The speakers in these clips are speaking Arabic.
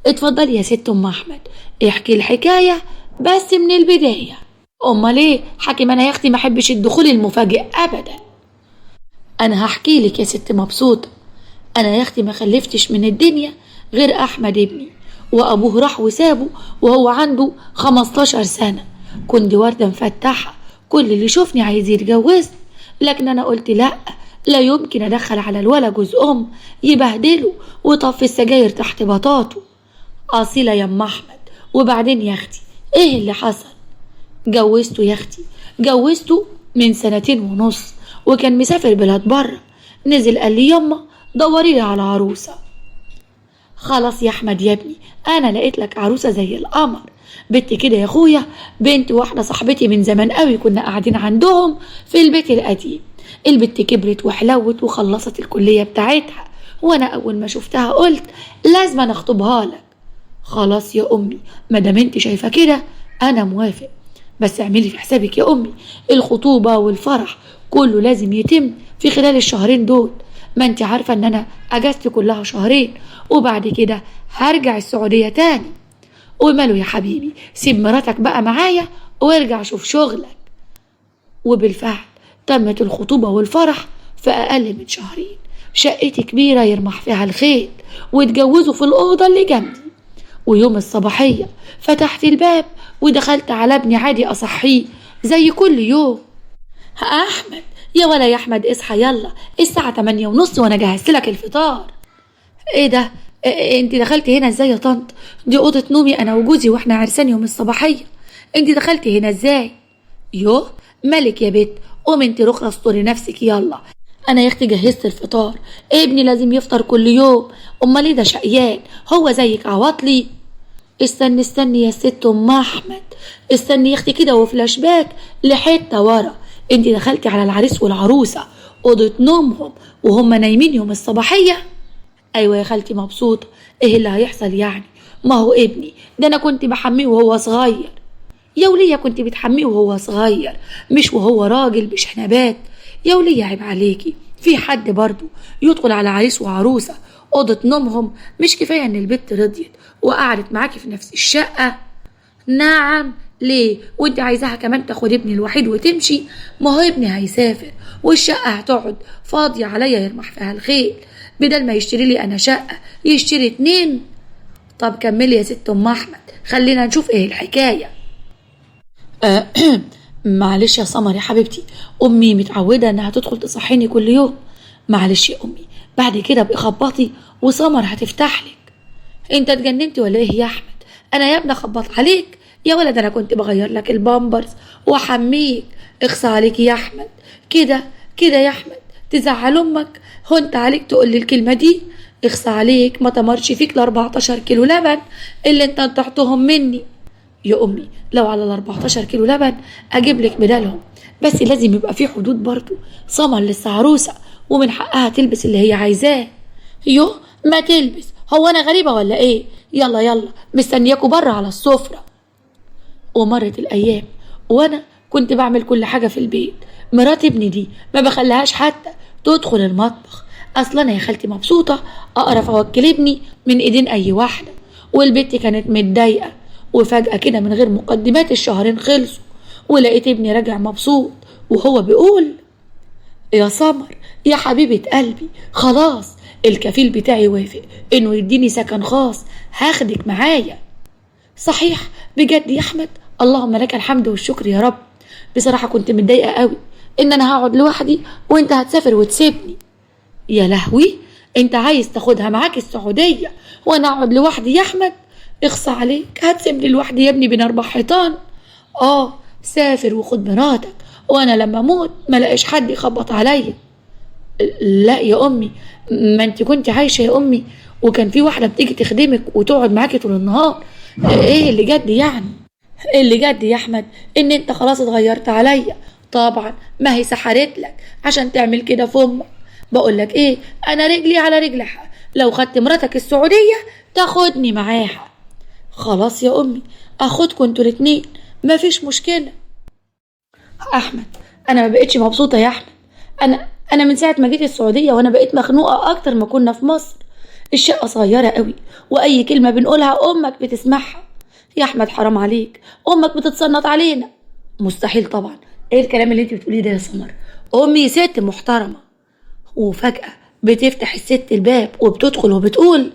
اتفضلي يا ست ام احمد، احكي الحكايه بس من البدايه. امال ايه حكيم؟ انا يا اختي ما احبش الدخول المفاجئ ابدا. انا هحكي لك يا ست مبسوطه. انا يا اختي ما خلفتش من الدنيا غير احمد ابني، وابوه راح وسابه وهو عنده 15 سنه. كنت ورده مفتحه، كل اللي يشوفني عايز يتجوزني، لكن انا قلت لا، لا يمكن ادخل على الولا جوز يبهدله وطفي السجاير تحت بطاطه. اصيله يا ام احمد. وبعدين يا اختي ايه اللي حصل؟ جوزته يا اختي، جوزته من 2.5 سنين، وكان مسافر بلاد بره. نزل قال لي يما دوري لي على عروسه. خلاص يا احمد يا ابني، انا لقيت لك عروسه زي القمر. بنت كده يا اخويا، بنت واحده صاحبتي من زمان قوي، كنا قاعدين عندهم في البيت القديم. البنت كبرت وحلوت وخلصت الكليه بتاعتها، وانا اول ما شفتها قلت لازم أنا اخطبها لك. خلاص يا امي، ما دام انت شايفه كده انا موافق، بس اعملي في حسابك يا امي الخطوبه والفرح كله لازم يتم في خلال الشهرين دول. ما انت عارفه ان انا اجازتي كلها شهرين، وبعد كده هرجع السعوديه تاني. وماله يا حبيبي، سيب مراتك بقى معايا وارجع شوف شغلك. وبالفعل تمت الخطوبه والفرح في اقل من شهرين. شقتي كبيره يرمح فيها الخيل، واتجوزوا في الاوضه اللي جنبي. ويوم الصباحيه فتحت الباب ودخلت على ابني عادي اصحيه زي كل يوم. احمد يا ولا يا احمد اصحى يلا، الساعه 8:30 وانا جهزت لك الفطار. ايه ده؟ انت دخلتي هنا ازاي يا طنط؟ دي اوضه نومي انا وجوزي واحنا عرسان يوم الصباحيه. انت دخلتي هنا ازاي؟ يوه مالك يا بت، قومي انت رخرة استوري نفسك يلا. انا يا اختي جهزت الفطار، ابني لازم يفطر كل يوم، امال ايه ده شقيان هو زيك عواطلي؟ استني استني يا ست ام احمد، استني يا اختي كده وفلاش باك لحته ورا. انت دخلتي على العريس والعروسه اوضه نومهم وهم نايمين يوم الصباحيه؟ ايوه يا خالتي مبسوطه، ايه اللي هيحصل يعني؟ ما هو ابني ده انا كنت بحميه وهو صغير. يا وليه كنت بتحميه وهو صغير مش وهو راجل بشنبات؟ يا وليه عيب عليكي، في حد برضو يدخل على عريس وعروسه اوضه نومهم؟ مش كفايه ان البت رضيت وقعدت معاكي في نفس الشقه؟ نعم ليه؟ وانت عايزاها كمان تاخد ابني الوحيد وتمشي؟ ما هو ابني هيسافر والشقه هتقعد فاضيه عليا يرمح فيها الخيل، بدل ما يشتري لي انا شقه يشتري 2. طب كملي يا ست ام احمد، خلينا نشوف ايه الحكايه. معلش يا سمر يا حبيبتي، امي متعوده انها تدخل تصحيني كل يوم. معلش يا امي، بعد كده ابقي خبطي وسمر هتفتح لك. انت اتجننتي ولا ايه يا احمد؟ انا يا ابني اخبط عليك؟ يا ولد انا كنت بغير لك البامبرز واحميك. اخصى عليك يا احمد، كده كده يا احمد تزعل امك؟ هو انت عليك تقول لي الكلمه دي؟ اخصى عليك، ما تمرش فيك ال 14 كيلو لبن اللي انت نطحتهم مني. يا امي لو على ال 14 كيلو لبن اجيب لك بدالهم، بس لازم يبقى في حدود برضو. سمر لسه عروسه ومن حقها تلبس اللي هي عايزاه. يوه ما تلبس، هو انا غريبه ولا ايه؟ يلا يلا مستنياكوا بره على السفره. ومرت الايام وانا كنت بعمل كل حاجه في البيت. مرات ابني دي ما بخليهاش حتى تدخل المطبخ. اصلا انا يا خالتي مبسوطه اقرف اوكل ابني من ايدين اي واحده، والبت كانت متضايقه. وفجاه كده من غير مقدمات الشهرين خلصوا، ولقيت ابني راجع مبسوط وهو بيقول يا سمر يا حبيبه قلبي، خلاص الكفيل بتاعي وافق انه يديني سكن خاص، هاخدك معايا. صحيح بجد يا احمد؟ اللهم لك الحمد والشكر يا رب. بصراحه كنت متضايقه قوي ان انا هقعد لوحدي وانت هتسافر وتسيبني. يا لهوي، انت عايز تاخدها معاك السعوديه وانا اقعد لوحدي يا احمد؟ اخصى عليك، هتسيبني لوحدي يا ابني بين 4 حيطان؟ سافر وخد مراتك، وانا لما اموت ما لاقيش حد يخبط عليا. لا يا امي، ما انت كنت عايشه يا امي وكان في واحده بتيجي تخدمك وتقعد معاكي طول النهار. ايه اللي جد يعني؟ اللي جد يا احمد ان انت خلاص اتغيرت عليا. طبعا ما هي سحرت لك عشان تعمل كده في امك. بقول لك ايه، انا رجلي على رجلها، لو خدت مراتك السعوديه تاخدني معاها. خلاص يا امي، اخدكم انتوا الاتنين، مفيش مشكله. احمد انا ما بقتش مبسوطه يا احمد. انا من ساعه ما جيت السعوديه وانا بقيت مخنوقه اكتر ما كنا في مصر. الشقة صغيرة قوي، واي كلمة بنقولها امك بتسمعها. يا احمد حرام عليك، امك بتتصنط علينا. مستحيل طبعا، ايه الكلام اللي انت بتقوليه ده يا سمر؟ امي ست محترمة. وفجأة بتفتح الست الباب وبتدخل وبتقول: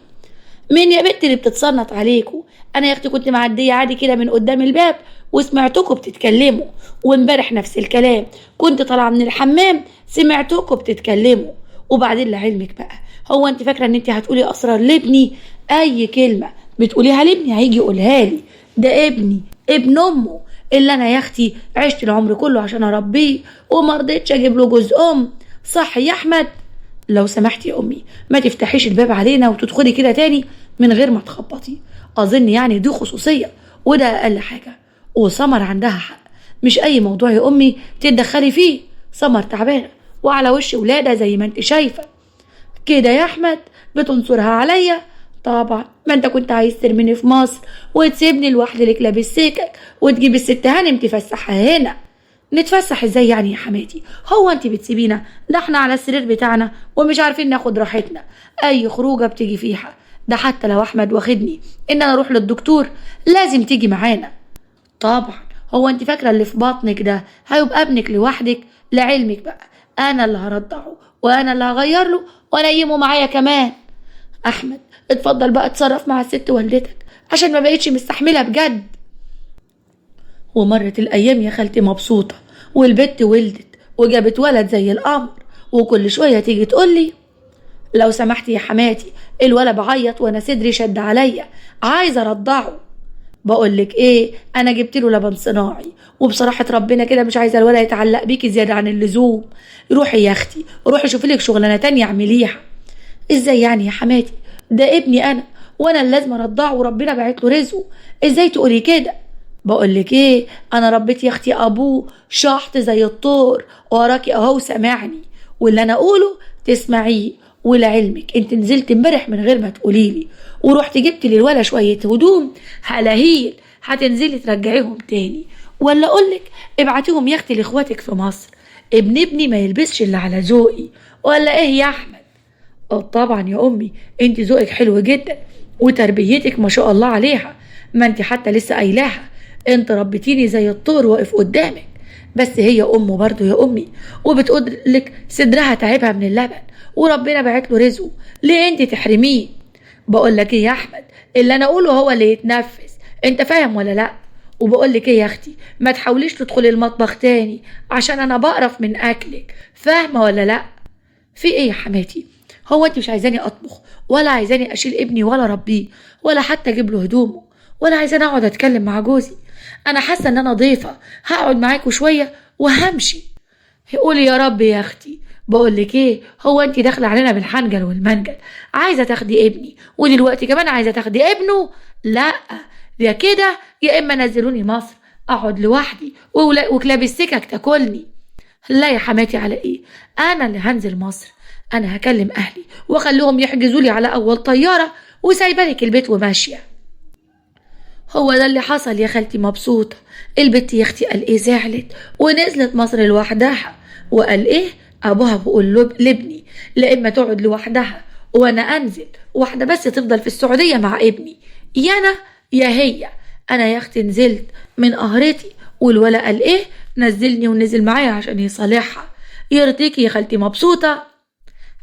مين يا بنت اللي بتتصنط عليكوا؟ انا يا اختي كنت معديه عادي كده من قدام الباب وسمعتكوا بتتكلموا، وامبارح نفس الكلام، كنت طالعه من الحمام سمعتكوا بتتكلموا. وبعدين لعلمك بقى، هو انت فاكره ان انت هتقولي اسرار لابني؟ اي كلمه بتقوليها لابني هيجي يقولها لي. ده ابني، ابن امه، اللي انا يا اختي عشت العمر كله عشان اربيه وما رضيتش اجيب له جوز صح يا احمد؟ لو سمحتي يا امي ما تفتحيش الباب علينا وتدخلي كده تاني من غير ما تخبطي. اظن يعني دي خصوصيه وده اقل حاجه. وسمر عندها حق، مش اي موضوع يا امي تتدخلي فيه. سمر تعبانه وعلى وش ولاده زي ما انت شايفه كده يا احمد، بتنصرها عليا. طبعا ما انت كنت عايز ترميني في مصر وتسيبني لوحدي لك لابس سكك وتجيب الست هانم تفسحها هنا. نتفسح ازاي يعني يا حماتي؟ هو انت بتسيبينا؟ ده احنا على السرير بتاعنا ومش عارفين ناخد راحتنا. اي خروجه بتيجي فيها، ده حتى لو احمد واخدني ان انا اروح للدكتور لازم تيجي معانا. طبعا، هو انت فاكره اللي في بطنك ده هيبقى ابنك لوحدك؟ لعلمك بقى انا اللي هرضعه وانا اللي هغير له وانيمه معايا كمان. احمد اتفضل بقى اتصرف مع الست والدتك عشان ما بقتش مستحمله بجد. ومرت الايام يا خالتي مبسوطه، والبت ولدت وجابت ولد زي القمر، وكل شويه تيجي تقولي: لو سمحتي يا حماتي، الولد بعيط وانا صدري شد عليا، عايزه ارضعه. بقولك ايه، انا جبت له لبن صناعي، وبصراحه ربنا كده مش عايزه الولد يتعلق بيكي زياده عن اللزوم. روحي يا اختي، روحي شوفي لك شغلانه تانية اعمليها. ازاي يعني يا حماتي؟ ده ابني انا وانا اللي لازم ارضعه وربنا باعت له رزقه، ازاي تقولي كده؟ بقولك ايه، انا ربيت يا اختي ابوه شحط زي الطور، وراكي اهو سامعني، واللي انا اقوله تسمعيه. ولعلمك انت نزلت امبارح من غير ما تقوليلي ورحت جبت للولا شويه هدوم هلاهيل، هتنزلي ترجعيهم تاني؟ ولا اقولك ابعتيهم يا اختي لاخواتك في مصر، ابني ما يلبسش الا على ذوقي. ولا ايه يا احمد؟ طبعا يا امي، انت ذوقك حلو جدا وتربيتك ما شاء الله عليها، ما انت حتى لسه قايلاها، انت ربيتيني زي الطور واقف قدامك. بس هي امه برضه يا امي، وبتقول لك صدرها تعبها من اللبن وربنا بعت له رزقه، ليه انت تحرميه؟ بقول لك ايه يا احمد، اللي انا اقوله هو اللي يتنفذ، انت فاهم ولا لا؟ وبقول لك ايه يا اختي، ما تحاوليش تدخلي المطبخ تاني عشان انا بقرف من اكلك، فاهمه ولا لا؟ في ايه يا حماتي؟ هو انت مش عايزاني اطبخ ولا عايزاني اشيل ابني ولا اربيه ولا حتى اجيب له هدومه ولا عايزاني اقعد اتكلم مع جوزي؟ انا حاسه ان انا ضيفه هقعد معاكوا شويه وهمشي. قولي يا رب يا اختي. بقول لك ايه، هو انت داخله علينا بالحنجل والمنجل، عايزه تاخدي ابني ودلوقتي كمان عايزه تاخدي ابنه؟ لا، يا كده يا اما نزلوني مصر اقعد لوحدي وكلاب السكك تاكلني. لا يا حماتي، على ايه؟ انا اللي هنزل مصر، انا هكلم اهلي واخليهم يحجزوا لي على اول طياره وسايبالك البيت وماشيه. هو ده اللي حصل يا خالتي مبسوطه. البت يا اختي قال ايه زعلت ونزلت مصر لوحدها، وقال ايه ابوها بيقول له لابني لا اما تقعد لوحدها وانا انزل، واحده بس تفضل في السعوديه مع ابني، يا انا يا هي. انا يا اختي نزلت من قهرتي، والولا قال ايه نزلني ونزل معايا عشان يصالحها. يرضيكي يا خالتي مبسوطه؟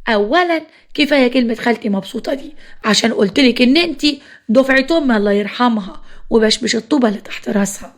اولا كفايه كلمه خالتي مبسوطه دي، عشان قلتلك ان انتي دفعه امي الله يرحمها وبشبش الطوبه اللي تحت راسها.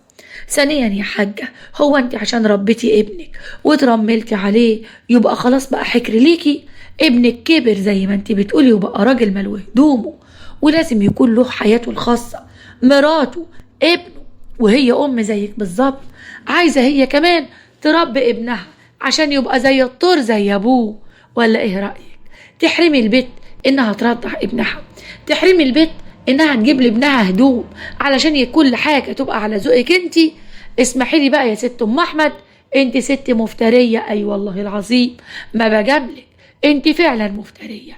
ثانيا يا حاجه، هو انت عشان ربيتي ابنك وترملتي عليه يبقى خلاص بقى حكر ليكي؟ ابنك كبر زي ما انت بتقولي وبقى راجل ملو هدومه، ولازم يكون له حياته الخاصه، مراته، ابنه. وهي ام زيك بالظبط، عايزه هي كمان تربي ابنها عشان يبقى زي الطور زي ابوه. ولا ايه رأيك؟ تحرمي البيت انها ترضع ابنها، تحرمي البيت انها تجيب لابنها هدوم علشان كل حاجة تبقى على ذوقك انتي؟ اسمحي لي بقى يا ست ام احمد، انتي ست مفترية، اي والله العظيم ما بجاملك، انتي فعلا مفترية.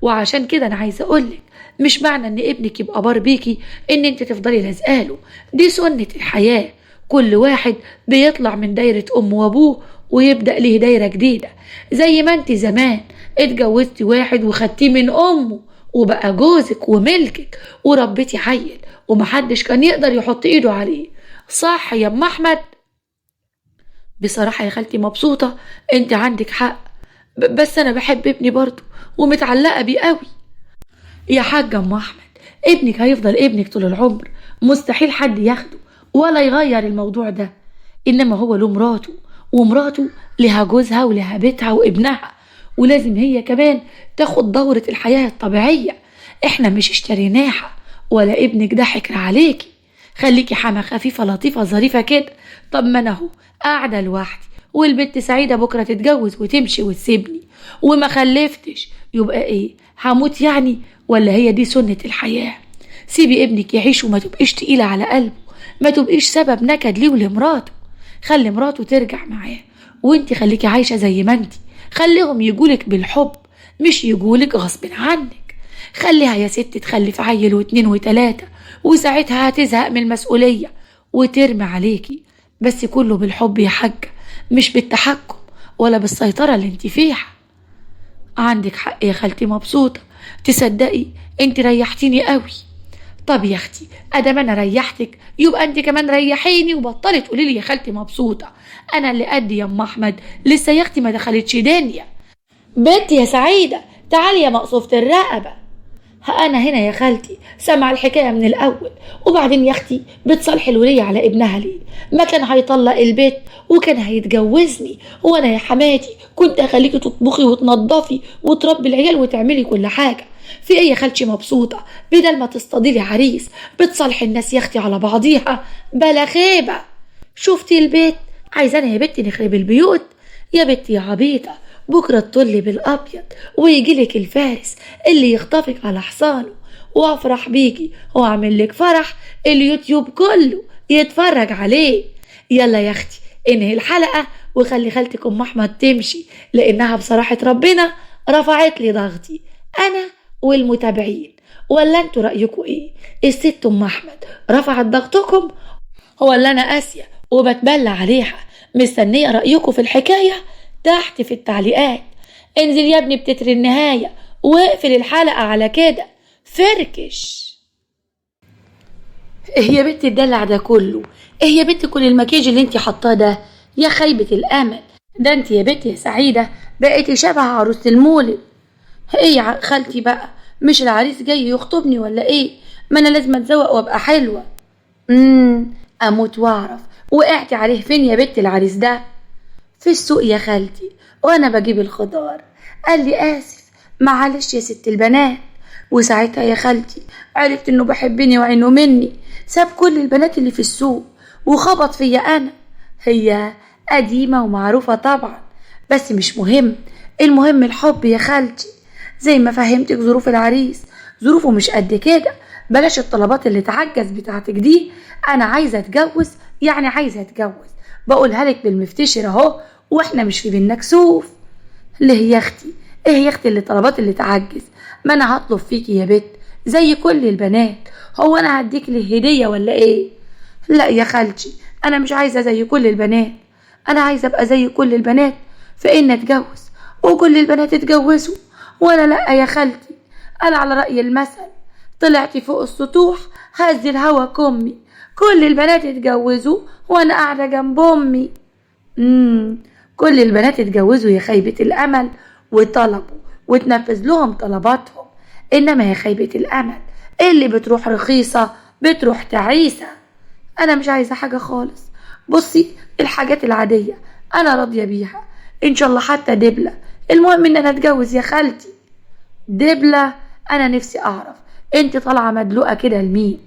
وعشان كده انا عايزة اقولك، مش معنى ان ابنك يبقى بار بيكي ان انت تفضلي لازقاله، دي سنة الحياة، كل واحد بيطلع من دايرة امه وابوه ويبدأ ليه دايرة جديدة. زي ما انت زمان اتجوزتي واحد وخدتيه من امه وبقى جوزك وملكك وربيتي عيل ومحدش كان يقدر يحط ايده عليه، صح يا ام احمد؟ بصراحة يا خالتي مبسوطة، انت عندك حق، بس انا بحب ابني برضه ومتعلقة بيه قوي. يا حاجة ام احمد، ابنك هيفضل ابنك طول العمر، مستحيل حد ياخده ولا يغير الموضوع ده، انما هو له مراته، ومراته لها جوزها ولها بيتها وابنها، ولازم هي كمان تاخد دورة الحياة الطبيعية. احنا مش اشتريناها ولا ابنك ده حكر عليكي. خليكي حما خفيفة لطيفة ظريفة كده. طب ما انا اهو قاعدة لوحدي، والبنت سعيدة بكرة تتجوز وتمشي وتسيبني، وما خلفتش، يبقى ايه؟ هموت يعني؟ ولا هي دي سنة الحياة؟ سيبي ابنك يعيش وما تبقيش تقيلة على قلبه، ما تبقيش سبب نكد ليه ولمراته. خلي مراته ترجع معاه، وانت خليكي عايشة زي ما انت. خليهم يجولك بالحب مش يجولك غصب عنك. خليها يا ست تخلف عيل واتنين وتلاتة، وساعتها هتزهق من المسؤولية وترمي عليكي، بس كله بالحب يا حاجة، مش بالتحكم ولا بالسيطرة اللي انت فيها. عندك حق يا خالتي مبسوطة، تصدقي انت ريحتيني قوي. طب يا اختي ادام انا ريحتك يبقى انت كمان ريحيني، وبطلي تقولي لي يا خالتي مبسوطة. انا اللي قدي يا ام احمد، لسه يا اختي ما دخلتش دنيا. بنتي يا سعيدة تعالي يا مقصوفة الرقبة. أنا هنا يا خالتي، سمع الحكاية من الأول. وبعدين يا أختي بتصالحي الولية على ابنها ليه؟ ما كان هيطلق البيت وكان هيتجوزني، وأنا يا حماتي كنت أخليكي تطبخي وتنظفي وتربي العيال وتعملي كل حاجة. في إيه يا خالتي مبسوطة؟ بدل ما تصطاديلي عريس بتصالحي الناس يا أختي على بعضيها، بلا خيبة. شفتي البيت؟ عايزانا يا بنتي نخرب البيوت؟ يا بنتي يا عبيطة، بكرة تطلي بالأبيض ويجيلك الفارس اللي يخطفك على حصانه، وافرح بيكي واعمل لك فرح اليوتيوب كله يتفرج عليه. يلا يا اختي انهي الحلقة وخلي خالتك ام احمد تمشي، لانها بصراحة ربنا رفعت لي ضغطي انا والمتابعين. ولا انتوا رأيكم ايه؟ الست ام احمد رفعت ضغطكم ولا انا قاسية وبتبلى عليها؟ مستنية رأيكم في الحكاية تحت في التعليقات. انزل يا ابني بتتر النهاية واقفل الحلقة على كده، فركش. ايه يا بنت الدلع ده كله؟ ايه يا بنت كل المكياج اللي انت حطاه ده؟ يا خيبة الامل، ده انت يا بنت يا سعيدة بقيتي شبه عروسة المولد. ايه يا خالتي بقى، مش العريس جاي يخطبني ولا ايه؟ ما انا لازم اتزوق وابقى حلوة. اموت واعرف وقعتي عليه فين يا بنت العريس ده؟ في السوق يا خالتي وانا بجيب الخضار، قال لي اسف معلش يا ست البنات. وساعتها يا خالتي عرفت انه بحبني وعينه مني، ساب كل البنات اللي في السوق وخبط فيا انا. هي قديمة ومعروفة طبعا، بس مش مهم، المهم الحب يا خالتي. زي ما فهمتك ظروف العريس، ظروفه مش قد كده، بلاش الطلبات اللي تعجز بتاعتك دي. انا عايزة اتجوز يعني عايزة اتجوز، بقولها لك بالمفتشر اهو، واحنا مش في بينا كسوف. ليه يا اختي؟ ايه يا اختي اللي طلبات اللي تعجز؟ ما انا هطلب فيكي يا بت زي كل البنات، هو انا هديك لي هدية ولا ايه؟ لا يا خالتي انا مش عايزة زي كل البنات، انا عايزة ابقى زي كل البنات في ان اتجوز وكل البنات اتجوزوا، وانا لا يا خالتي. انا على رأي المثل طلعتي فوق السطوح هز الهوا كمي، كل البنات اتجوزوا وانا قاعدة جنب امي. كل البنات اتجوزوا يا خيبة الامل وطلبوا وتنفذ لهم طلباتهم، انما يا خيبة الامل اللي بتروح رخيصة بتروح تعيسة. انا مش عايزة حاجة خالص، بصي الحاجات العادية انا راضية بيها، ان شاء الله حتى دبلة، المهم ان انا اتجوز يا خالتي. دبلة؟ انا نفسي اعرف انت طالعة مدلوقة كده لمين؟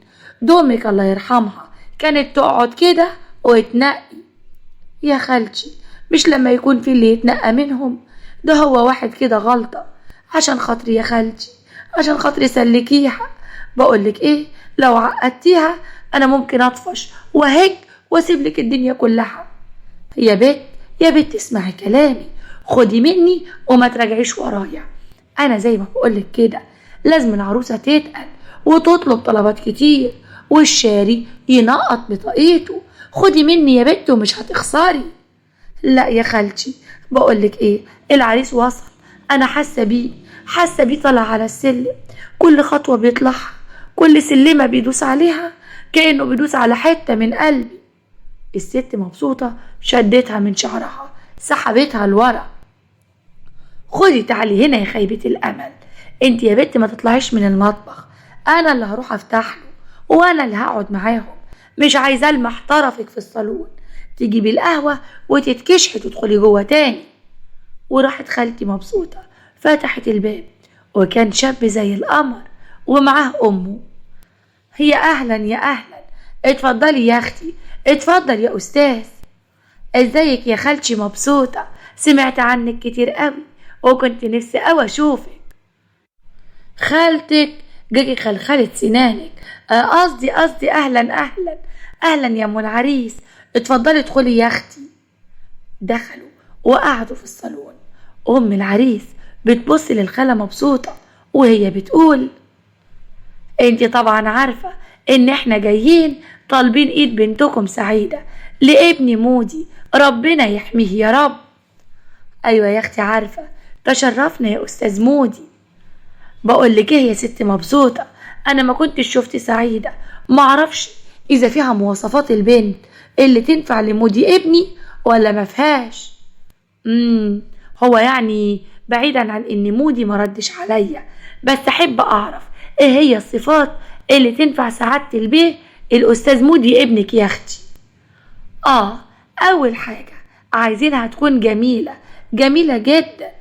دومك الله يرحمها كانت تقعد كده وتنقي. يا خالتي مش لما يكون في اللي يتنقى منهم، ده هو واحد كده غلطة. عشان خاطري يا خالتي، عشان خاطري سلكيها. بقولك ايه، لو عقدتيها انا ممكن اطفش وهج واسيب لك الدنيا كلها. يا بت يا بت اسمعي كلامي، خدي مني وما تراجعيش ورايا. انا زي ما بقولك كده لازم العروسة تتقل وتطلب طلبات كتير، والشاري ينقط بطاقيته. خدي مني يا بت ومش هتخسري. لا يا خالتي بقولك ايه، العريس وصل، انا حاسه بيه طلع على السلم، كل خطوة بيطلعها، كل سلمة بيدوس عليها كأنه بيدوس على حتة من قلبي. الست مبسوطة شدتها من شعرها، سحبتها لورا. خدي تعالي هنا يا خيبة الأمل، انت يا بنت ما تطلعيش من المطبخ، انا اللي هروح افتح له وانا اللي هقعد معاهم، مش عايزة المح طرفك في الصالون، تجيبي القهوة وتتكشحي تدخلي جوه تاني. وراحت خالتي مبسوطة فتحت الباب، وكان شاب زي القمر ومعاه أمه. هي أهلا يا أهلا، اتفضلي يا أختي، اتفضل يا أستاذ. ازيك يا خالتي مبسوطة، سمعت عنك كتير قوي وكنت نفسي قوي أشوفك. خالتك جاكي خلخلت سنانك، قصدي أهلا أهلا أهلا يا أم العريس، اتفضلي ادخلي يا أختي. دخلوا وقعدوا في الصالون. أم العريس بتبص للخالة مبسوطة وهي بتقول: انت طبعا عارفة ان احنا جايين طالبين ايد بنتكم سعيدة لابني مودي، ربنا يحميه يا رب. ايوه يا اختي عارفة، تشرفنا يا استاذ مودي. بقول لك ايه يا ست مبسوطة، انا ما كنتش شفت سعيدة، ما اعرفش اذا فيها مواصفات البنت اللي تنفع لمودي ابني ولا ما فيهاش. هو يعني بعيدا عن ان مودي ما ردش عليا، بس احب اعرف ايه هي الصفات اللي تنفع سعادة البيه الاستاذ مودي ابنك يا اختي. اول حاجة عايزينها تكون جميلة، جميلة جدا.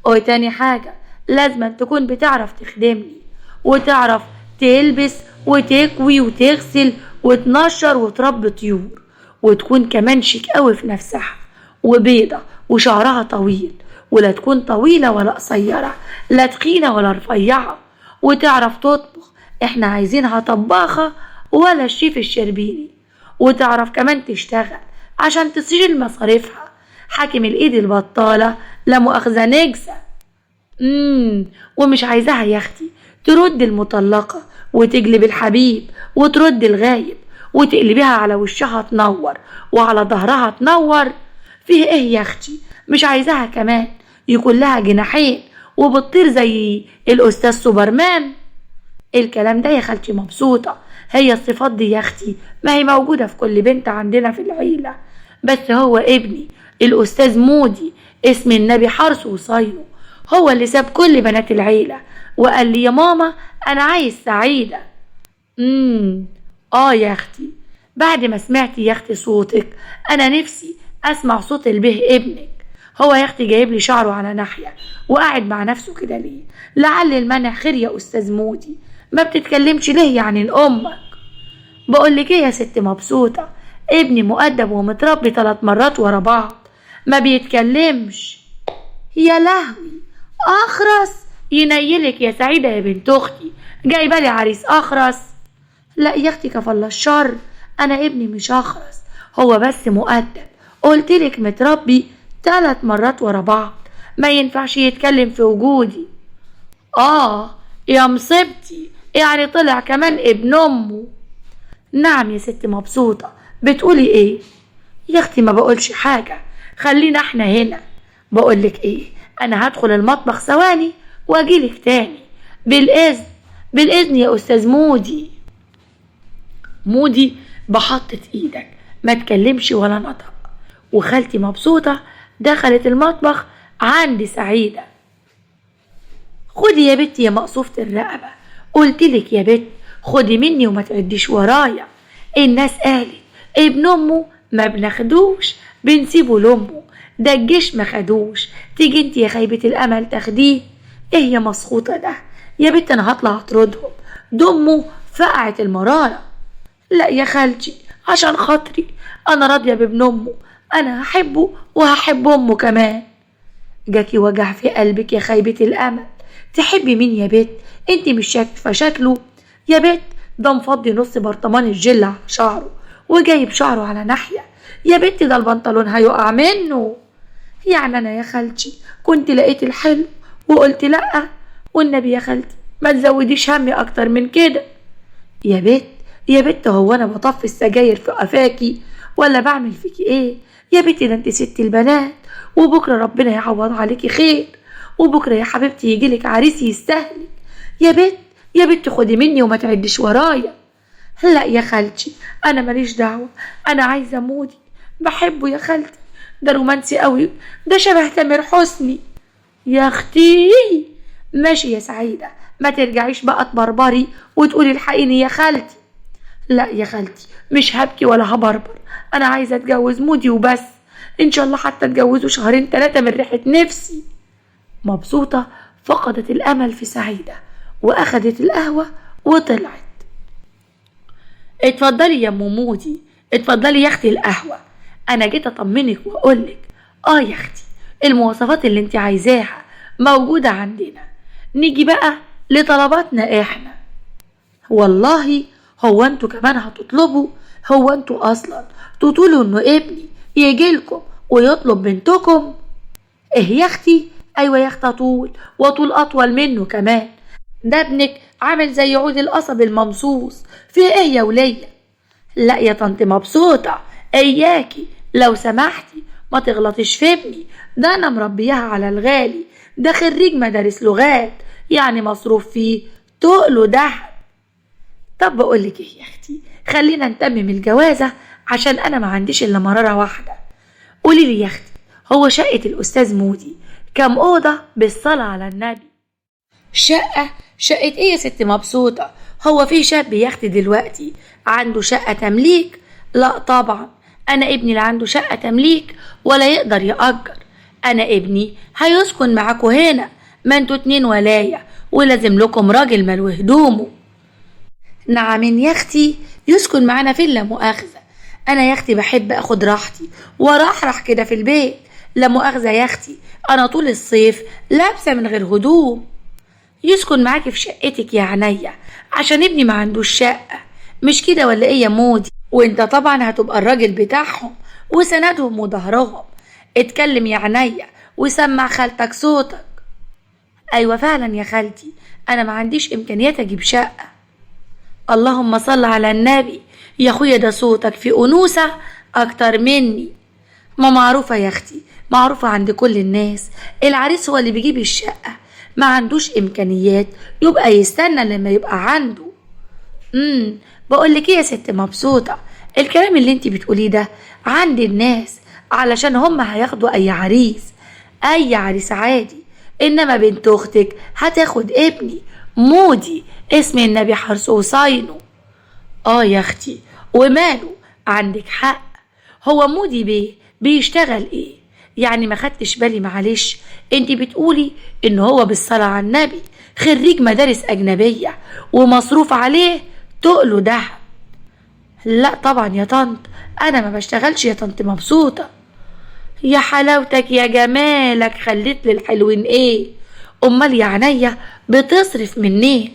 وتاني حاجة لازم تكون بتعرف تخدمني، وتعرف تلبس وتكوي وتغسل وتنشر وتربي طيور، وتكون كمان شيك قوي في نفسها، وبيضة وشعرها طويل، ولا تكون طويلة ولا قصيرة، لا تخينة ولا رفيعة، وتعرف تطبخ، احنا عايزينها طباخة ولا الشيف الشربيني، وتعرف كمان تشتغل عشان تسجل مصاريفها، حاكم الايد البطالة لا مؤاخذة نجسة. ومش عايزاها يا اختي ترد المطلقة وتجلب الحبيب وترد الغايب وتقلبيها على وشها تنور وعلى ظهرها تنور. فيه ايه يا اختي؟ مش عايزاها كمان يكون لها جناحين وبتطير زي الاستاذ سوبرمان. الكلام ده يا خالتي مبسوطة، هي الصفات دي يا اختي ما هي موجودة في كل بنت عندنا في العيلة، بس هو ابني الاستاذ مودي اسم النبي حرصه وصينه هو اللي ساب كل بنات العيلة وقال لي: يا ماما انا عايز سعيدة. يا اختي، بعد ما سمعتي يا اختي صوتك انا نفسي اسمع صوت البه ابنك. هو يا اختي جايب لي شعره على ناحية وقاعد مع نفسه كده ليه؟ لعل المنع خير يا استاذ مودي، ما بتتكلمش ليه يعني لامك؟ بقول لك ايه يا ست مبسوطة، ابني مؤدب ومتربي 3 مرات ورا بعض، ما بيتكلمش. يا لهوي، اخرس ينيلك يا سعيدة يا بنت اختي، جايبه لي عريس اخرس؟ لا يا اختي كفالله الشر، انا ابني مش اخرس، هو بس مؤدب، قلتلك متربي 3 مرات ورا بعض، ما ينفعش يتكلم في وجودي. يا مصيبتي، يعني طلع كمان ابن امه. نعم يا ست مبسوطة، بتقولي ايه؟ يا اختي ما بقولش حاجة، خلينا احنا هنا. بقولك ايه، انا هدخل المطبخ ثواني واجيلك تاني، بالاذن بالاذن يا استاذ مودي. مودي بحطت ايدك، ما تكلمش ولا نطق. وخالتي مبسوطة دخلت المطبخ عند سعيدة. خدي يا بنتي يا مقصوفة الرقبة، قلتلك يا بنت خدي مني وما تعديش ورايا. الناس قالت ابن امه ما بناخدوش، بنسيبه لامه، ده الجيش ما خدوش، تيجي انت يا خيبة الامل تاخديه؟ ايه يا مسخوطة ده يا بنت، انا هطلع اطردهم، دمه فقعت المرارة. لا يا خالتي عشان خاطري انا راضية بابن امه، انا هحبه وهحب امه كمان. جاكي وجع في قلبك يا خيبة الامل، تحبي مين يا بت؟ انت مش شايفه شكله يا بت؟ ده مفضي نص برطمان الجل على شعره وجايب شعره على ناحية يا بت، ده البنطلون هيقع منه. يعني انا يا خالتي كنت لقيت الحلو وقلت لا؟ والنبي يا خالتي ما تزوديش همي اكتر من كده. يا بت يا بت، هو انا بطفي السجاير في قفاكي ولا بعمل فيكي ايه يا بت؟ ده انت ست البنات، وبكره ربنا يعوض عليكي خير، وبكره يا حبيبتي يجيلك عريس يستاهلك. يا بت يا بنت خدي مني وما تعدش ورايا. لا يا خالتي انا ماليش دعوة، انا عايزة مودي، بحبه يا خالتي، ده رومانسي قوي، ده شبه تامر حسني. يا اختي ماشي يا سعيدة، ما ترجعيش بقى تبربري وتقولي الحقيني يا خالتي. لا يا خالتي مش هبكي ولا هبربر، انا عايزة اتجوز مودي وبس، ان شاء الله حتى اتجوزه 2-3 من ريحة نفسي. مبسوطة فقدت الامل في سعيدة واخدت القهوة وطلعت. اتفضلي يا ام مودي، اتفضلي يا اختي القهوة، انا جيت اطمنك واقولك يا اختي المواصفات اللي انت عايزاها موجودة عندنا. نيجي بقى لطلباتنا احنا. والله هو انتوا كمان هتطلبوا؟ هو انتوا اصلا تطولوا انه ابني يجيلكم ويطلب بنتكم؟ ايه يا اختي؟ ايوه يا اختي طول، وطول اطول منه كمان، ده ابنك عامل زي عود القصب الممصوص، في ايه يا ولية؟ لا يا طنط مبسوطة، اياكي لو سمحتي ما تغلطش في ابني، ده انا مربيها على الغالي، ده خريج مدارس لغات، يعني مصروف فيه تقله دهب. طب بقولك ايه يا اختي، خلينا نتمم الجوازة عشان انا ما عنديش الا مرارة واحدة. قولي لي يا اختي، هو شقة الاستاذ مودي كم اوضة بالصلاة على النبي؟ شقة ايه يا ست مبسوطة؟ هو في شاب يا اختي دلوقتي عنده شقة تمليك؟ لا طبعا، انا ابني لا عنده شقة تمليك ولا يقدر يأجر، انا ابني هيسكن معاكوا هنا، ما انتوا 2 ولاية ولازم لكم راجل ملو هدومه. نعم يا اختي، يسكن معانا فين لا مؤاخذة؟ انا يا اختي بحب اخد راحتي وراحرح كده في البيت، لا مؤاخذة يا اختي انا طول الصيف لابسة من غير هدوم. يسكن معاكي في شقتك يا عينيا عشان ابني ما عندوش شقة، مش كده ولا ايه يا مودي؟ وانت طبعا هتبقى الراجل بتاعهم وسندهم وظهرهم. اتكلم يا عينيا وسمع خالتك صوتك. ايوه فعلا يا خالتي، انا ما عنديش امكانيات اجيب شقة. اللهم صل على النبي، يا اخويا ده صوتك في انوثة اكتر مني. ما معروفة يا اختي، معروفة عند كل الناس، العريس هو اللي بيجيب الشقة، ما عندوش امكانيات يبقى يستنى لما يبقى عنده. بقولك ايه يا ست مبسوطة، الكلام اللي انتي بتقوليه ده عند الناس علشان هم هياخدوا اي عريس، اي عريس عادي، انما بنت اختك هتاخد ابني مودي، اسم النبي حرصه وصاينه. يا اختي وماله، عندك حق، هو مودي بيه بيشتغل ايه؟ يعني ما خدتش بالي، معلش، انتي بتقولي ان هو بالصلاة على النبي خريج مدارس اجنبية ومصروف عليه تقله دهب. لا طبعا يا طنط، انا ما بشتغلش يا طنط مبسوطة. يا حلاوتك يا جمالك، خليت للحلوين ايه؟ امال يا عينيا بتصرف منين؟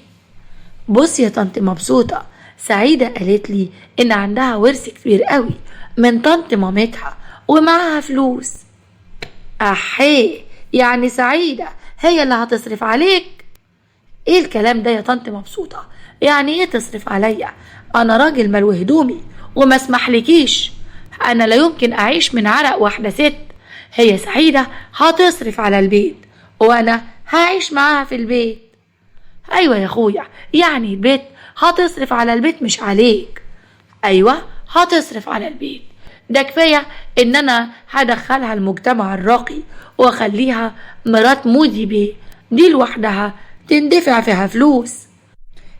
بص يا طنط مبسوطة، سعيدة قالت لي ان عندها ورث كبير قوي من طنط مامتها ومعاها فلوس. احيه، يعني سعيدة هي اللي هتصرف عليك؟ ايه الكلام ده يا طنط مبسوطة؟ يعني ايه تصرف عليا؟ انا راجل ملو هدومي وما اسمحلكيش، انا لا يمكن اعيش من عرق واحدة ست، هي سعيدة هتصرف على البيت وانا هعيش معاها في البيت. ايوه يا اخويا، يعني البيت هتصرف على البيت مش عليك. ايوه هتصرف على البيت، ده كفاية ان انا هدخلها المجتمع الراقي واخليها مرات مودي بيه، دي لوحدها تندفع فيها فلوس.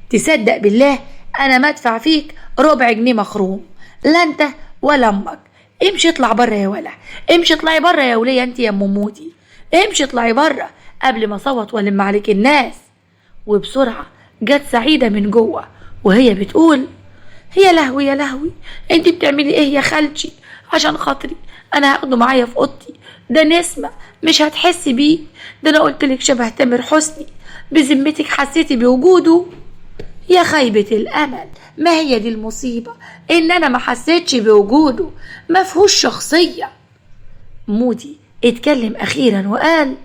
تصدق بالله انا ما ادفع فيك ربع جنيه مخروم، لا انت ولا امك. امشي اطلع بره يا ولا، امشي اطلعي بره يا وليه انت يا ام مودي، امشي اطلعي بره قبل ما اصوت والم عليك الناس. وبسرعة جت سعيدة من جوه وهي بتقول: يا لهوي يا لهوي، انت بتعملي ايه يا خالتي؟ عشان خاطري انا هاخده معايا في اوضتي، ده نسمة مش هتحسي بيه، ده انا قلتلك شبه تامر حسني، بذمتك حسيتي بوجوده؟ يا خيبة الامل، ما هي دي المصيبة، ان انا ما حسيتش بوجوده، ما فيهوش شخصية. مودي اتكلم اخيرا وقال: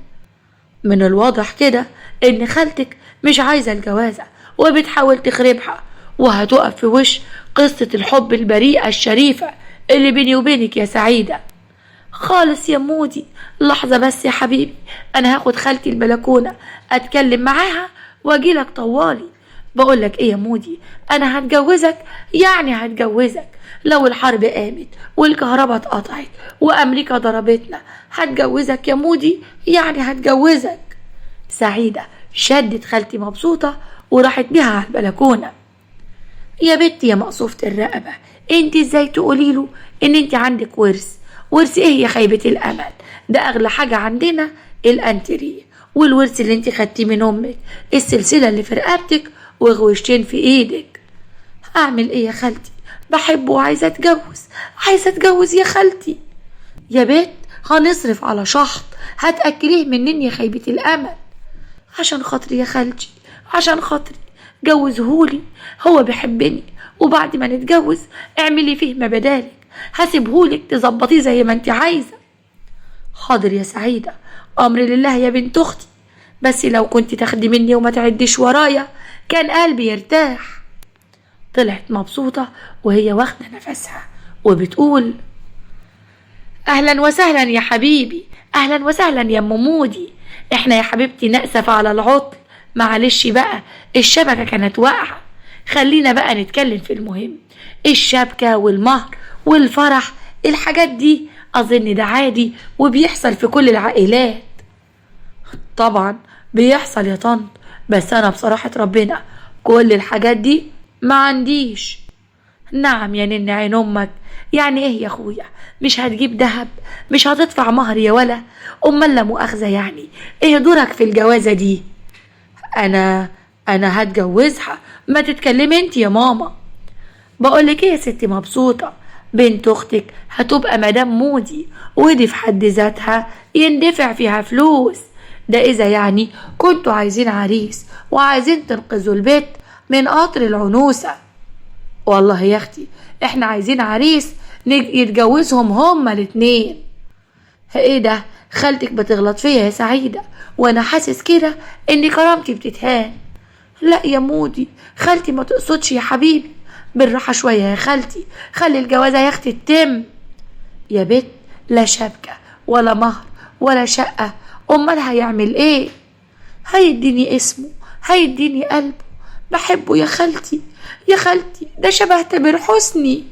من الواضح كده ان خالتك مش عايزة الجوازة وبتحاول تخربها، وهتقف في وش قصة الحب البريئة الشريفة اللي بيني وبينك يا سعيدة. خالص يا مودي، لحظة بس يا حبيبي، انا هاخد خالتي البلكونة اتكلم معاها واجيلك طوالي، بقولك ايه يا مودي، انا هتجوزك، يعني هتجوزك لو الحرب قامت والكهرباء اتقطعت وامريكا ضربتنا، هتجوزك يا مودي، يعني هتجوزك. سعيدة شدت خالتي مبسوطة وراحت بيها على البلكونة. يا بنتي يا مقصوفة الرقبة، انت ازاي تقولي له ان انت عندك ورث؟ ورث ايه يا خيبة الامل؟ ده اغلى حاجة عندنا الانتريه، والورث اللي انت خدتيه من امك السلسلة اللي في رقبتك وغوشتين في ايدك. اعمل ايه يا خالتي؟ بحبه وعايزة اتجوز، عايزة اتجوز يا خالتي. يا بنت هنصرف على شحط، هتأكليه منين يا خيبة الامل؟ عشان خاطري يا خالتي، عشان خاطري جوزهولي، هو بيحبني، وبعد ما نتجوز اعملي فيه ما بدالك، هسيبهولك تظبطيه زي ما انت عايزة. حاضر يا سعيدة، امر لله يا بنت اختي، بس لو كنت تاخدي مني وما تعديش ورايا كان قلبي يرتاح. طلعت مبسوطة وهي واخدة نفسها وبتقول: اهلا وسهلا يا حبيبي، اهلا وسهلا يا ام مودي، احنا يا حبيبتي نأسف على العطل، معلش بقى الشبكة كانت واقعة. خلينا بقى نتكلم في المهم، الشبكة والمهر والفرح، الحاجات دي اظن ده عادي وبيحصل في كل العائلات. طبعا بيحصل يا طنط، بس انا بصراحة ربنا كل الحاجات دي ما عنديش. نعم يا نن عين امك، يعني ايه يا اخويا؟ مش هتجيب دهب؟ مش هتدفع مهر يا ولا؟ امال لا مؤاخذة، يعني ايه دورك في الجوازة دي؟ انا هتجوزها، ما تتكلمي انت يا ماما. بقولك ايه يا ستي مبسوطة، بنت اختك هتبقى مدام مودي، ودي في حد ذاتها يندفع فيها فلوس. ده اذا يعني كنتوا عايزين عريس وعايزين تنقذوا البيت من قطر العنوسة. والله يا اختي احنا عايزين عريس يتجوزهم هما الاتنين. ايه ده؟ خالتك بتغلط فيا يا سعيدة، وانا حاسس كده ان كرامتي بتتهان. لا يا مودي، خالتي ما تقصدش يا حبيبي، بالراحة شوية يا خالتي، خلي الجوازة يا اختي تتم. يا بنت لا شبكة ولا مهر ولا شقة، امال هيعمل ايه؟ هيديني اسمه، هيديني قلبه، بحبه يا خالتي، يا خالتي ده شبه تامر حسني.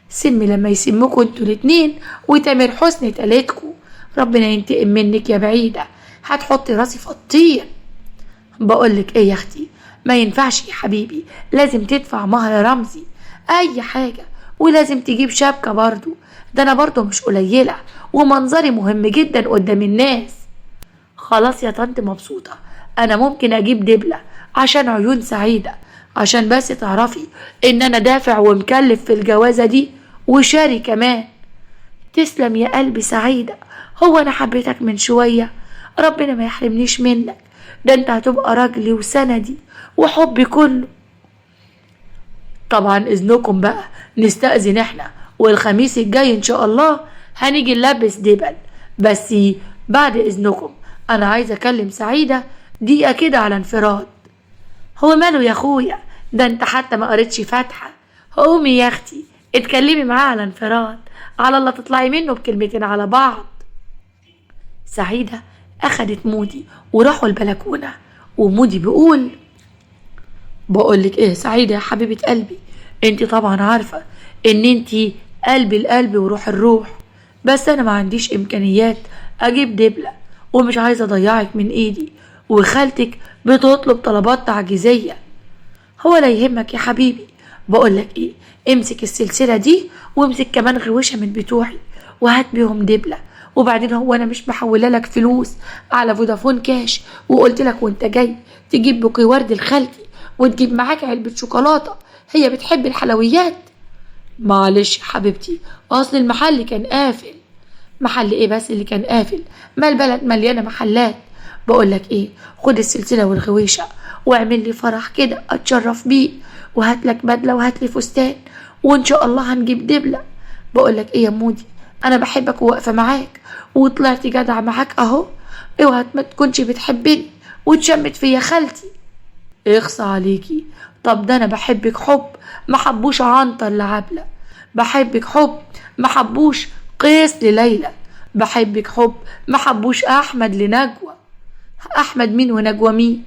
سمي لما يسمكوا انتوا الاتنين وتامر حسني تالتكوا، ربنا ينتقم منك يا بعيدة، هتحطي راسي في الطين. بقولك ايه يا اختي، ما ينفعش يا حبيبي، لازم تدفع مهر رمزي اي حاجة، ولازم تجيب شبكة برضو، ده انا برضو مش قليلة ومنظري مهم جدا قدام الناس. خلاص يا طنط مبسوطة، انا ممكن اجيب دبلة عشان عيون سعيدة، عشان بس تعرفي ان انا دافع ومكلف في الجوازة دي وشاري كمان. تسلم يا قلبي سعيدة، هو انا حبيتك من شوية؟ ربنا ما يحرمنيش منك، ده انت هتبقى راجلي وسندي وحبي كله. طبعا اذنكم بقى نستأذن احنا، والخميس الجاي ان شاء الله هنيجي نلبس دبل، بس بعد اذنكم انا عايزة اكلم سعيدة دقيقة كده على انفراد. هو ماله يا اخويا؟ ده انت حتى ما قريتش فاتحة. قومي يا اختي اتكلمي معاه على انفراد، على الله تطلعي منه بكلمتين على بعض. سعيدة اخدت مودي وراحوا البلكونة، ومودي بيقول: بقولك ايه سعيدة يا حبيبة قلبي، انت طبعا عارفة ان انت قلبي القلب وروح الروح، بس انا ما عنديش امكانيات اجيب دبلة، ومش عايزة اضيعك من ايدي، وخالتك بتطلب طلبات تعجيزية. هو لا يهمك يا حبيبي، بقولك ايه، امسك السلسلة دي وامسك كمان غوشة من بتوعي وهات بيهم دبلة. وبعدين هو انا مش محولة لك فلوس على فودافون كاش وقلت لك وانت جاي تجيب بوكي ورد لخالتي وتجيب معاك علبة شوكولاتة، هي بتحب الحلويات؟ معلش يا حبيبتي، اصل المحل كان قافل. محل ايه بس اللي كان قافل؟ ما البلد مليانة محلات. بقولك ايه، خد السلسلة والغويشة واعمل لي فرح كده اتشرف بيه، وهات لك بدلة وهات لي فستان، وان شاء الله هنجيب دبلة. بقولك ايه يا مودي، انا بحبك وواقفة معاك وطلعت جدع معاك اهو، اوعى ما تكونش بتحبني وتشمت فيا خالتي. اخصى عليكي، طب ده انا بحبك حب ما حبوش عنتر لعبلة، بحبك حب ما حبوش قيس لليلى، بحبك حب ما حبوش احمد لنجوى. احمد مين ونجوى مين؟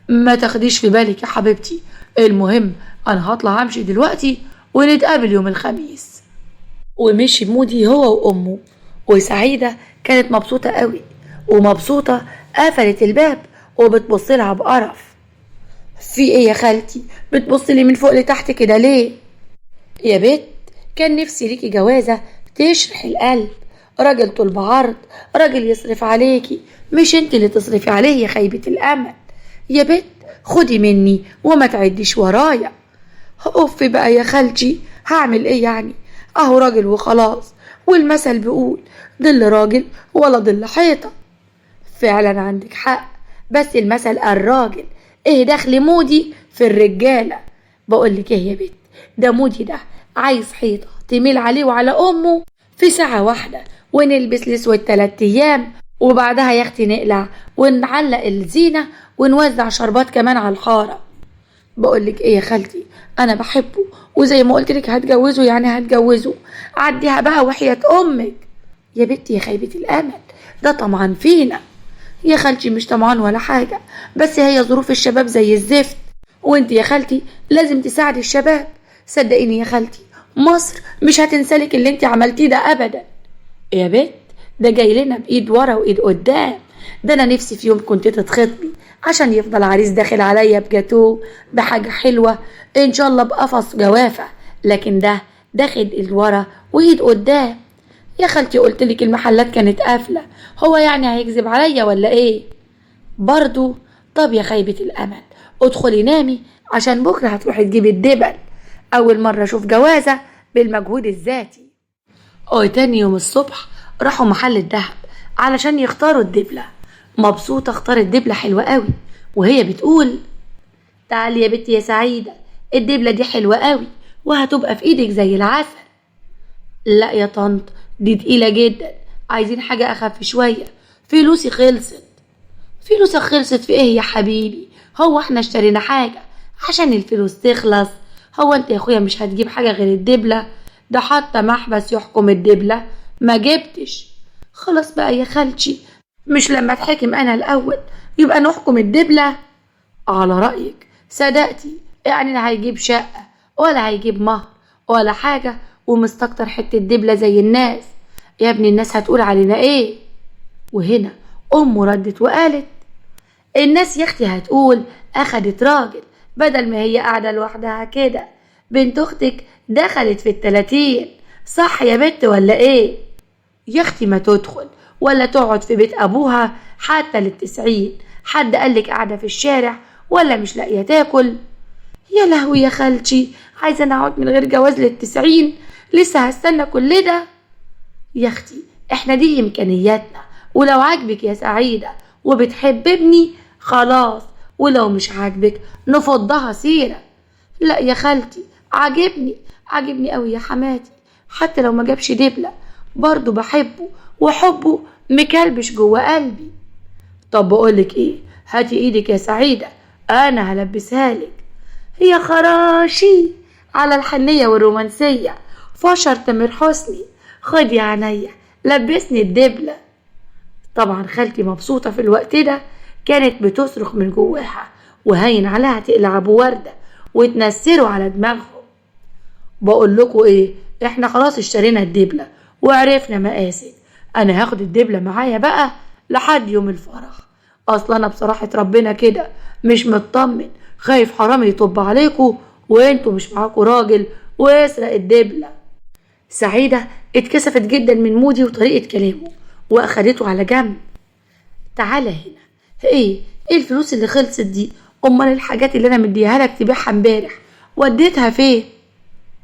ما تاخديش في بالك يا حبيبتي، المهم انا هطلع امشي دلوقتي ونتقابل يوم الخميس. ومشي مودي هو وامه، وسعيدة كانت مبسوطة قوي، ومبسوطة قفلت الباب وبتبص لها بقرف. في ايه يا خالتي بتبص لي من فوق لتحت كده ليه؟ يا بت، كان نفسي ليكي جوازة تشرح القلب، راجل طول بعرض، راجل يصرف عليكي، مش انت اللي تصرفي عليه يا خيبة الامل. يا بت خدي مني وما تعديش ورايا. اوف بقى يا خالتي، هعمل ايه يعني؟ اهو راجل وخلاص، والمثل بيقول ضل راجل ولا ضل حيطة. فعلا عندك حق، بس المثل قال راجل، ايه دخل مودي في الرجالة؟ بقولك ايه يا بت، ده مودي ده عايز حيطة تميل عليه وعلى امه في ساعة واحدة، ونلبس الاسود 3 ايام، وبعدها يا اختي نقلع ونعلق الزينة ونوزع شربات كمان على الحارة. بقولك ايه يا خالتي، انا بحبه، وزي ما قلت لك هتجوزه يعني هتجوزه، عديها بقى وحياة امك. يا بنتي يا خيبة الامل، ده طمعان فينا. يا خالتي مش طمعان ولا حاجة، بس هي ظروف الشباب زي الزفت، وانت يا خالتي لازم تساعدي الشباب. صدقيني يا خالتي، مصر مش هتنسالك اللي انت عملتيه ده ابدا. يا بنت، ده جاي لنا بايد ورا وايد قدام، ده انا نفسي في يوم كنت تتخطبي عشان يفضل عريس داخل عليا بجاتوه، بحاجة حلوة، ان شاء الله بقفص جوافة، لكن ده داخل ايد ورا وايد قدام. يا خالتي قلتلك المحلات كانت قافلة، هو يعني هيكذب عليا ولا ايه؟ برضو؟ طب يا خيبة الامل، ادخلي نامي عشان بكرة هتروحي تجيبي الدبل. اول مرة اشوف جوازة بالمجهود الذاتي. تاني يوم الصبح راحوا محل الدهب علشان يختاروا الدبلة. مبسوطة اختارت دبلة حلوة قوي، وهي بتقول تعالي يا بنتي يا سعيدة، الدبلة دي حلوة قوي وهتبقى في ايدك زي العسل. لا يا طنط، دي تقيلة جدا، عايزين حاجة اخف شوية، فلوسي خلصت. فلوسك خلصت في ايه يا حبيبي؟ هو احنا اشترينا حاجة عشان الفلوس تخلص؟ هو انت يا اخويا مش هتجيب حاجة غير الدبلة؟ ده حتى محبس يحكم الدبلة ما جبتش. خلاص بقى يا خالتي، مش لما اتحكم انا الاول يبقى نحكم الدبلة؟ على رأيك صدقتي، يعني لا هيجيب شقة ولا هيجيب مهر ولا حاجة، ومستكتر حتة دبلة زي الناس. يا ابني الناس هتقول علينا ايه؟ وهنا امه ردت وقالت الناس يا اختي هتقول اخدت راجل بدل ما هي قاعدة لوحدها كده، بنت اختك دخلت في ال30، صح يا بنت ولا ايه؟ يا اختي ما تدخل ولا تقعد في بيت ابوها حتى لل90، حد قالك قاعدة في الشارع ولا مش لاقية تاكل؟ يا لهوي يا خالتي، عايزة انا اقعد من غير جواز لل90؟ لسه هستنى كل ده؟ يا اختي احنا دي امكانياتنا، ولو عاجبك يا سعيدة وبتحب ابني خلاص، ولو مش عاجبك نفضها سيرة. لا يا خالتي، عاجبني قوي يا حماتي، حتى لو ما جابش دبلة برضو بحبه، وحبه مكلبش جوه قلبي. طب بقولك ايه، هاتي ايدك يا سعيدة انا هلبسها لك. يا خراشي على الحنية والرومانسية، فشر تامر حسني، خد يا عينيا لبسني الدبلة. طبعا خالتي مبسوطة في الوقت ده، كانت بتصرخ من جواها، وهين عليها تقلع ابو وردة وتنسروا على دماغهم. بقول لكم ايه، احنا خلاص اشترينا الدبلة وعرفنا مقاسك، انا هاخد الدبلة معايا بقى لحد يوم الفرح. اصلا انا بصراحة ربنا كده مش مطمن، خايف حرامي يطب عليكم وانتوا مش معاكوا راجل ويسرق الدبلة. سعيدة اتكسفت جدا من مودي وطريقة كلامه، واخدته على جنب. تعالى هنا، ايه الفلوس اللي خلصت دي؟ امال الحاجات اللي انا مديها لك تبيعها امبارح وديتها فين؟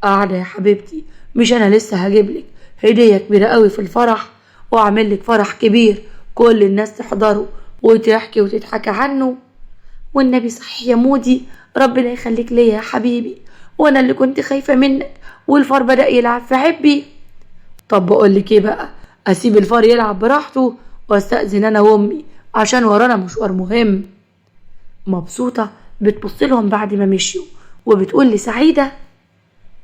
قاعدة يا حبيبتي، مش انا لسه هجيب لك هدية كبيرة قوي في الفرح، واعمل لك فرح كبير كل الناس تحضره وتحكي وتضحك عنه؟ والنبي صحيح يا مودي، ربنا يخليك ليا يا حبيبي، وانا اللي كنت خايفة منك والفار بدأ يلعب في عبي. طب بقولك ايه بقى، اسيب الفار يلعب براحته واستأذن انا وامي عشان ورانا مشوار مهم. مبسوطة بتبص لهم بعد ما مشيوا وبتقول لسعيدة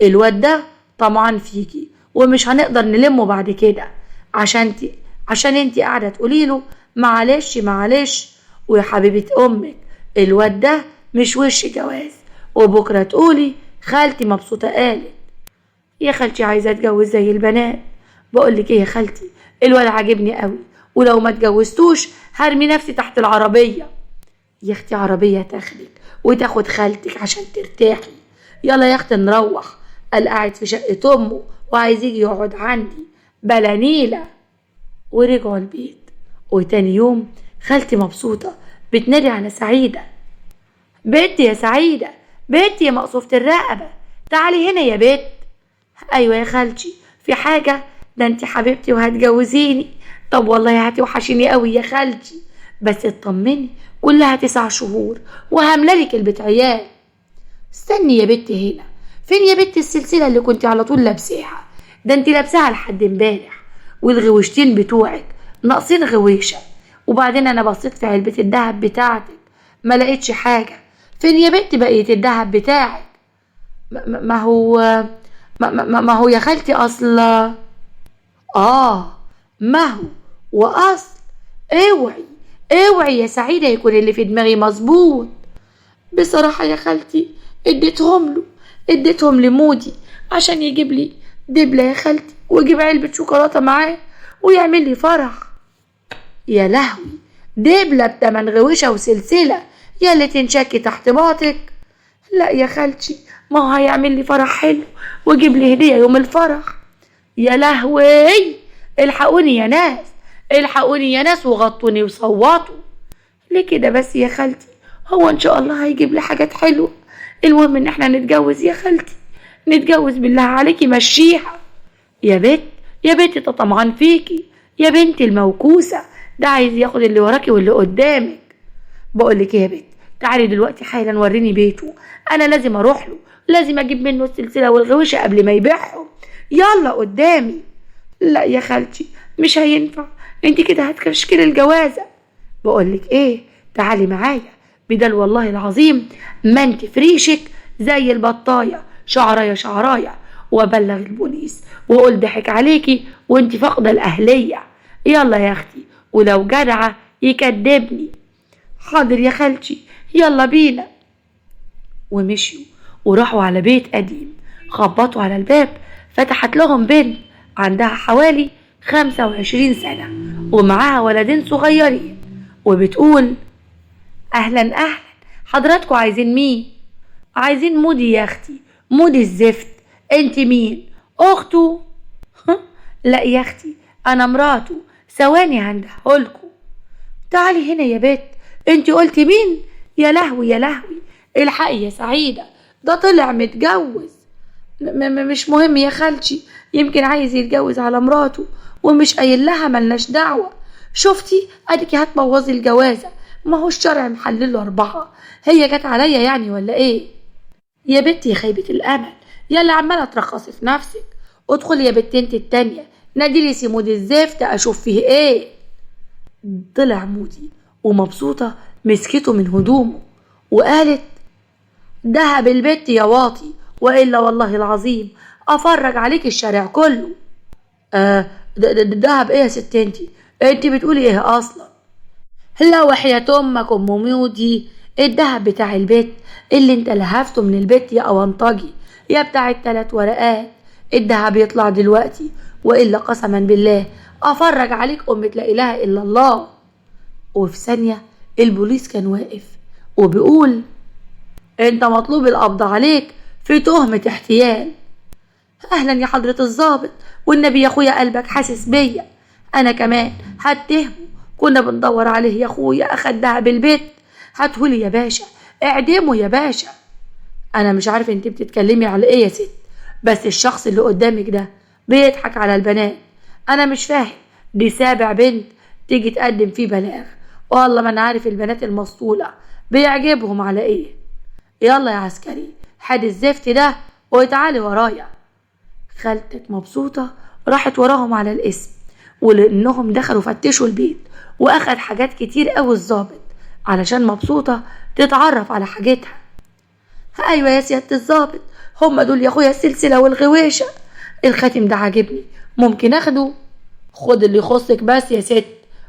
الواد ده طمعان فيكي ومش هنقدر نلمه بعد كده، عشان انتي قاعدة تقولي له معلش، ويا حبيبة امك الواد ده مش وش جواز، وبكرة تقولي خالتي مبسوطة قالت. يا خالتي عايزة اتجوز زي البنات. بقولك ايه يا خالتي، الواد عاجبني قوي، ولو ما اتجوزتوش هرمي نفسي تحت العربية. يا اختي عربية تاخدك وتاخد خالتك عشان ترتاحي. يلا يا اختي نروح، قال قاعد في شقة امه وعايز يجي يقعد عندي بلا نيلة. ورجعوا البيت، وتاني يوم خالتي مبسوطة بتنادي على سعيدة. بنتي يا سعيدة، بنتي يا مقصوفة الرقبة، تعالي هنا يا بنت. ايوه يا خالتي، في حاجة؟ ده انت حبيبتي وهتجوزيني. طب والله هتوحشيني قوي يا خالتي، بس اطمني كلها 9 شهور وهملالك البيت عيال. استني يا بنت هنا، فين يا بنت السلسلة اللي كنت على طول لابساها؟ ده انت لابساها لحد امبارح، والغويشتين بتوعك ناقصين غويشة. وبعدين انا بصيت في علبة الدهب بتاعتك ما لقيتش حاجة. فين يا بنت بقية الدهب بتاعك؟ ما هو ما هو يا خالتي اصل. ما هو واصل. اوعي اوعي يا سعيدة يكون اللي في دماغي مظبوط. بصراحة يا خالتي اديتهم لمودي عشان يجيب لي دبلة يا خالتي، ويجيب علبة شوكولاتة معاه ويعمل لي فرح. يا لهوي، دبلة بتمن غوشة وسلسلة يا اللي تنشكي تحت باطك. لا يا خالتي، ما هو هيعمل لي فرح حلو ويجيب لي هدية يوم الفرح. يا لهوي، الحقوني يا ناس، الحقوني يا ناس وغطوني وصوتوا. ليه كده بس يا خالتي؟ هو ان شاء الله هيجيب لي حاجات حلوة. المهم ان احنا نتجوز يا خالتي، نتجوز بالله عليكي مشيها. يا بنت يا بنت، ده طمعان فيكي يا بنتي الموكوسة، ده عايز ياخد اللي وراكي واللي قدامك. بقولك ايه يا بنت، تعالي دلوقتي حالا وريني بيته، انا لازم اروح له، لازم اجيب منه السلسلة والغوشة قبل ما يبيعهم. يلا قدامي. لا يا خالتي مش هينفع، انت كده هتكشكل الجوازة. بقولك ايه، تعالي معايا، بدل والله العظيم ما انت فريشك زي البطاية، شعرايا شعرايا، وابلغ البوليس واقول ضحك عليكي وانت فاقدة الاهلية. يلا يا اختي، ولو جدعة يكدبني. حاضر يا خالتي، يلا بينا. ومشيوا وراحوا على بيت قديم، خبطوا على الباب، فتحت لهم بنت عندها حوالي 25 سنة ومعاها ولدين صغيرين، وبتقول اهلا اهلا، حضراتكم عايزين مين؟ عايزين مودي يا اختي. مودي الزفت. انت مين؟ اخته؟ لا يا اختي، انا مراته، ثواني هندهلكوا. تعالي هنا يا بت، انت قلتي مين؟ يا لهوي يا لهوي، الحقي يا سعيدة، ده طلع متجوز. مش مهم يا خالتي، يمكن عايز يتجوز على مراته ومش قايل لها ملناش دعوة. شفتي اديكي هتبوظي الجوازة، ما هو الشرع محلله 4. هي جت عليا يعني ولا ايه؟ يا بنتي يا خيبة الامل، يا اللي عمالة ترخصي في نفسك، ادخلي يا بنتي انت التانية، ناديلي سي مودي الزفت اشوف فيه ايه. طلع مودي ومبسوطة مسكته من هدومه وقالت دهب البت يا واطي، وإلا والله العظيم أفرج عليك الشارع كله. دهب ايه يا ست انتي بتقولي ايه اصلا؟ لا وحياة امك ام مودي، الدهب بتاع البيت اللي انت لهفته من البيت يا اونطجي، يا بتاع ال3 ورقات، الدهب يطلع دلوقتي، وإلا قسما بالله أفرج عليك أمة لا إله إلا الله. وفي ثانية البوليس كان واقف وبيقول انت مطلوب القبض عليك في تهمة احتيال. اهلا يا حضرة الضابط، والنبي يا اخويا قلبك حاسس بيا، انا كمان هتهمه، كنا بندور عليه يا اخويا، اخدها بالبيت، هاتهولي يا باشا، اعدمه يا باشا. انا مش عارف انت بتتكلمي على ايه يا ست، بس الشخص اللي قدامك ده بيضحك على البنات، انا مش فاهم، دي 7 بنت تيجي تقدم فيه بلاغ، والله ما انا عارف البنات المسطولة بيعجبهم على ايه. يلا يا عسكري، حد الزفت ده وتعالي ورايا. خالتك مبسوطة راحت وراهم على الاسم، ولانهم دخلوا فتشوا البيت واخد حاجات كتير قوي الظابط علشان مبسوطة تتعرف على حاجتها. ايوه يا سيادة الظابط، هم دول يا اخويا السلسلة والغويشة، الخاتم ده عاجبني، ممكن اخده؟ خد اللي يخصك بس يا ست.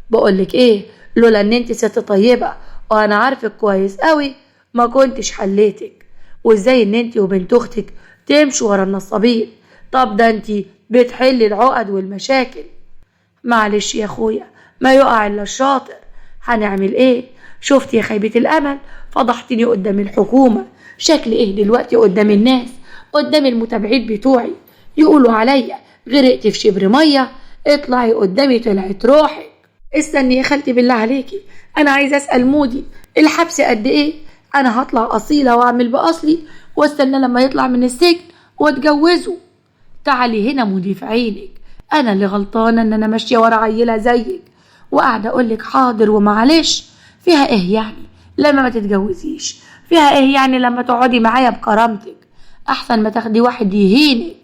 بقولك ايه، لولا ان انت ست طيبة وانا عارفك كويس قوي ما كنتش حليتك، وازاي ان انت وبنت اختك تمشوا ورا النصابين. طب ده انت بتحل العقد والمشاكل. معلش يا اخويا، ما يقع الا الشاطر، هنعمل ايه؟ شفت يا خيبة الامل، فضحتني قدام الحكومة. شكل ايه دلوقتي قدام الناس، قدام المتابعين بتوعي، يقولوا عليا غرقت في شبر مية. اطلعي قدامي طلعت روحك. استني يا خالتي بالله عليكي، انا عايزه اسال مودي الحبس قد ايه؟ انا هطلع اصيله واعمل باصلي واستنى لما يطلع من السجن واتجوزه. تعالي هنا مودي في عينك، انا اللي غلطانه ان انا ماشيه ورا عيله زيك وقاعده اقولك حاضر ومعلش. فيها ايه يعني لما ما تتجوزيش؟ فيها ايه يعني لما تقعدي معايا بكرامتك؟ احسن ما تاخدي واحد يهينك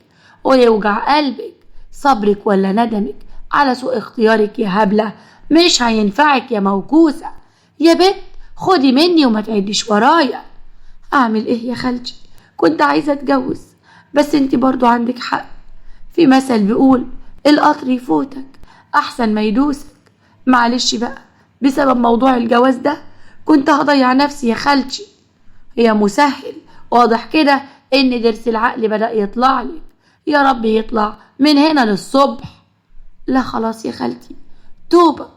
ويوجع قلبك. صبرك ولا ندمك على سوء اختيارك يا هبله مش هينفعك يا موكوسه. يا بنت خدي مني وما تعديش ورايا. اعمل ايه يا خالتي؟ كنت عايزه اتجوز، بس انت برضو عندك حق. في مثل بيقول القطر يفوتك احسن ما يدوسك. معلش بقى، بسبب موضوع الجواز ده كنت هضيع نفسي يا خالتي. يا مسهل، واضح كده ان ضرس العقل بدأ يطلع لك. يا رب يطلع من هنا للصبح. لا خلاص يا خالتي، توبة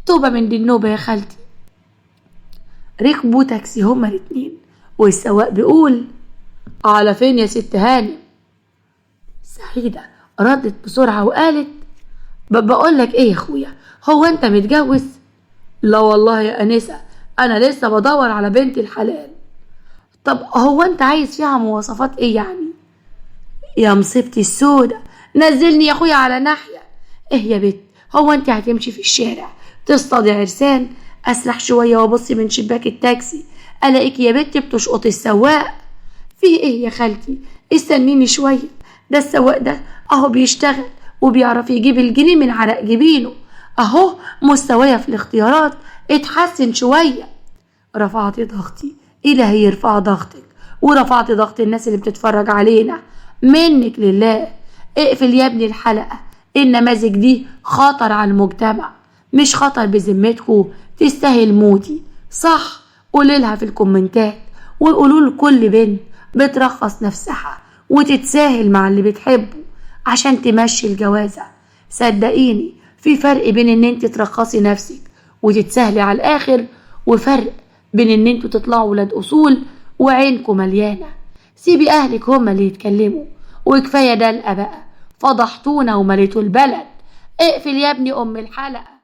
توبة من دي النوبة يا خالتي. ركبوا تاكسي هما الاتنين، والسواق بيقول على فين يا ست هانم؟ سعيدة ردت بسرعة وقالت بقول لك ايه يا اخويا، هو انت متجوز؟ لا والله يا انسة، انا لسه بدور على بنت الحلال. طب هو انت عايز فيها مواصفات ايه يعني؟ يا مصيبتي السودة، نزلني يا اخويا على ناحية. ايه يا بت، هو انت هتمشي في الشارع تصطادي عرسان؟ اسرح شوية وابص من شباك التاكسي الاقيك يا بت بتشقط السواق. في ايه يا خالتي؟ استنيني شوية، ده السواق ده اهو بيشتغل وبيعرف يجيب الجنيه من عرق جبينه، اهو مستوايا في الاختيارات اتحسن شوية. رفعت ضغطي، إلهي يرفع ضغطك، ورفعت ضغط الناس اللي بتتفرج علينا. منك لله اقفل يا ابني الحلقة، النماذج دي خطر على المجتمع. مش خطر بذمتكم، تستاهل موتي صح؟ قوليلها في الكومنتات، وقولوا لكل بنت بترخص نفسها وتتساهل مع اللي بتحبه عشان تمشي الجوازة. صدقيني في فرق بين ان انت ترخصي نفسك وتتساهلي على الاخر، وفرق بين ان انتوا تطلعوا ولاد اصول وعينكم مليانة. سيبي اهلك هما اللي يتكلموا، وكفاية دلقة بقى، فضحتونا ومليتوا البلد. اقفل يا ابني ام الحلقة.